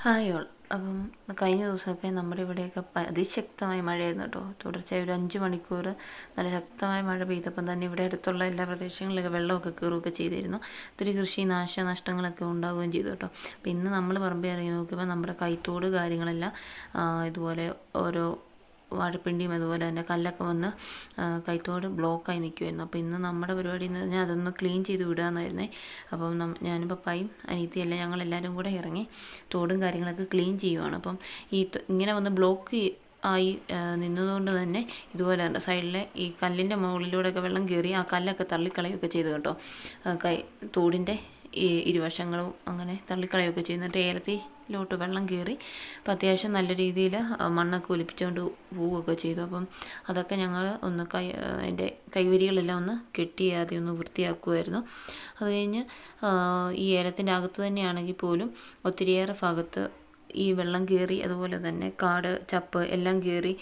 Hi all. അപ്പം കഴിഞ്ഞ ദിവസമൊക്കെ നമ്മുടെ ഇവിടെയൊക്കെ അതിശക്തമായ മഴയായിരുന്നു കേട്ടോ. തുടർച്ചയായി ഒരു 5 മണിക്കൂർ നല്ല ശക്തമായ മഴ പെയ്തപ്പം തന്നെ ഇവിടെ അടുത്തുള്ള എല്ലാ പ്രദേശങ്ങളിലൊക്കെ വെള്ളമൊക്കെ കയറുകയൊക്കെ ചെയ്തിരുന്നു. ഒത്തിരി കൃഷി നാശനഷ്ടങ്ങളൊക്കെ ഉണ്ടാവുകയും ചെയ്തു കേട്ടോ. അപ്പം ഇന്ന് നമ്മൾ പറമ്പിൽ ഇറങ്ങി നോക്കിയപ്പോൾ നമ്മുടെ കൈത്തോട് കാര്യങ്ങളെല്ലാം ഇതുപോലെ ഓരോ വാഴപ്പിണ്ടിയും അതുപോലെ തന്നെ കല്ലൊക്കെ വന്ന് കൈത്തോട് ബ്ലോക്കായി നിൽക്കുമായിരുന്നു. അപ്പോൾ ഇന്ന് നമ്മുടെ പരിപാടി എന്ന് പറഞ്ഞാൽ അതൊന്ന് ക്ലീൻ ചെയ്ത് വിടുകയെന്നായിരുന്നേ. അപ്പം ഞാനും പപ്പായും അനിയത്തിയെല്ലാം ഞങ്ങളെല്ലാവരും കൂടെ ഇറങ്ങി തോടും കാര്യങ്ങളൊക്കെ ക്ലീൻ ചെയ്യുവാണ്. അപ്പം ഇങ്ങനെ വന്ന് ബ്ലോക്ക് ആയി നിന്നതുകൊണ്ട് തന്നെ ഇതുപോലെ ഉണ്ട് സൈഡിലെ ഈ കല്ലിൻ്റെ മുകളിലൂടെയൊക്കെ വെള്ളം കയറി ആ കല്ലൊക്കെ തള്ളിക്കളയുകയൊക്കെ ചെയ്തു കേട്ടോ. തോടിൻ്റെ ഈ ഇരുവശങ്ങളും അങ്ങനെ തള്ളിക്കളയുകയൊക്കെ ചെയ്യുന്നിട്ട് ഏലത്തിലോട്ട് വെള്ളം കയറി അപ്പം അത്യാവശ്യം നല്ല രീതിയിൽ മണ്ണൊക്കെ ഒലിപ്പിച്ചുകൊണ്ട് പോവുകയൊക്കെ ചെയ്തു. അപ്പം അതൊക്കെ ഞങ്ങൾ ഒന്ന് അതിൻ്റെ കൈവരികളെല്ലാം ഒന്ന് കെട്ടി ആദ്യം ഒന്ന് വൃത്തിയാക്കുമായിരുന്നു. അത് കഴിഞ്ഞ് ഈ ഏലത്തിൻ്റെ അകത്ത് തന്നെയാണെങ്കിൽ പോലും ഒത്തിരിയേറെ ഭാഗത്ത് ഈ വെള്ളം കയറി അതുപോലെ തന്നെ കാട് ചപ്പ് എല്ലാം കയറി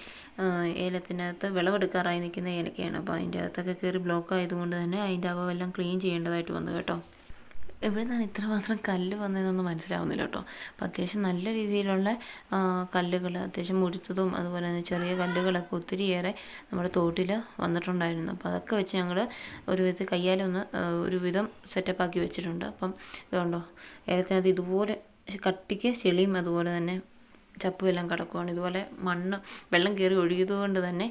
ഏലത്തിനകത്ത് വിളവെടുക്കാറായി നിൽക്കുന്ന ഏലക്കയാണ്. അപ്പോൾ അതിൻ്റെ അകത്തൊക്കെ കയറി ബ്ലോക്ക് ആയതുകൊണ്ട് തന്നെ അതിൻ്റെ അകമെല്ലാം ക്ലീൻ ചെയ്യേണ്ടതായിട്ട് വന്നു കേട്ടോ. എവിടെ നിന്നാണ് ഇത്രമാത്രം കല്ല് വന്നതെന്നൊന്നും മനസ്സിലാവുന്നില്ല കേട്ടോ. അപ്പോൾ അത്യാവശ്യം നല്ല രീതിയിലുള്ള കല്ലുകൾ അത്യാവശ്യം മുഴുത്തതും അതുപോലെ തന്നെ ചെറിയ കല്ലുകളൊക്കെ ഒത്തിരിയേറെ നമ്മുടെ തോട്ടിൽ വന്നിട്ടുണ്ടായിരുന്നു. അപ്പോൾ അതൊക്കെ വെച്ച് ഞങ്ങൾ ഒരു വിധത്തിൽ കയ്യാലൊന്ന് ഒരു വിധം സെറ്റപ്പാക്കി വെച്ചിട്ടുണ്ട്. അപ്പം ഇതുകൊണ്ടോ ഏലത്തിനകത്ത് ഇതുപോലെ കട്ടിക്ക് ചെളിയും അതുപോലെ തന്നെ ചപ്പും എല്ലാം കിടക്കുവാണ്. ഇതുപോലെ മണ്ണ് വെള്ളം കയറി ഒഴുകിയതുകൊണ്ട് തന്നെ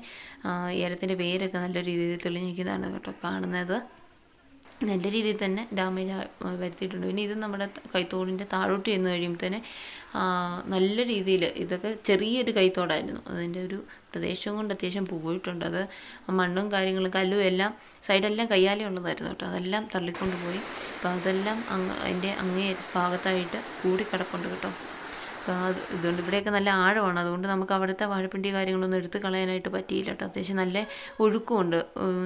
ഏലത്തിൻ്റെ വേരൊക്കെ നല്ല രീതിയിൽ തെളിഞ്ഞിരിക്കുന്നതാണ് കേട്ടോ കാണുന്നത്. നല്ല രീതിയിൽ തന്നെ ഡാമേജ് വരുത്തിയിട്ടുണ്ട്. പിന്നെ ഇത് നമ്മുടെ കൈത്തോടിൻ്റെ താഴോട്ട് ചെന്ന് കഴിയുമ്പോഴത്തേന് നല്ല രീതിയിൽ ഇതൊക്കെ ചെറിയൊരു കൈത്തോടായിരുന്നു. അതിൻ്റെ ഒരു പ്രദേശം കൊണ്ട് അത്യാവശ്യം പോയിട്ടുണ്ട്. അത് മണ്ണും കാര്യങ്ങളും കല്ലും എല്ലാം സൈഡെല്ലാം കയ്യാലേ ഉള്ളതായിരുന്നു കേട്ടോ. അതെല്ലാം തള്ളിക്കൊണ്ട് പോയി. അപ്പോൾ അതെല്ലാം അതിൻ്റെ അങ്ങേ ഭാഗത്തായിട്ട് കൂടിക്കിടപ്പുണ്ട് കേട്ടോ. ഇതുകൊണ്ട് ഇവിടെയൊക്കെ നല്ല ആഴമാണ്. അതുകൊണ്ട് നമുക്ക് അവിടുത്തെ വാഴപ്പിണ്ടി കാര്യങ്ങളൊന്നും എടുത്ത് കളയാനായിട്ട് പറ്റിയില്ല കേട്ടോ. അത്യാവശ്യം നല്ല ഒഴുക്കുമുണ്ട്.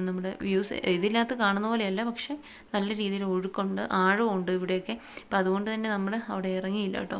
നമ്മുടെ വ്യൂസ് ഇതിനകത്ത് കാണുന്ന പോലെയല്ല, പക്ഷെ നല്ല രീതിയിൽ ഒഴുക്കുണ്ട്, ആഴമുണ്ട് ഇവിടെയൊക്കെ. അപ്പോൾ അതുകൊണ്ട് തന്നെ നമ്മൾ അവിടെ ഇറങ്ങിയില്ല കേട്ടോ.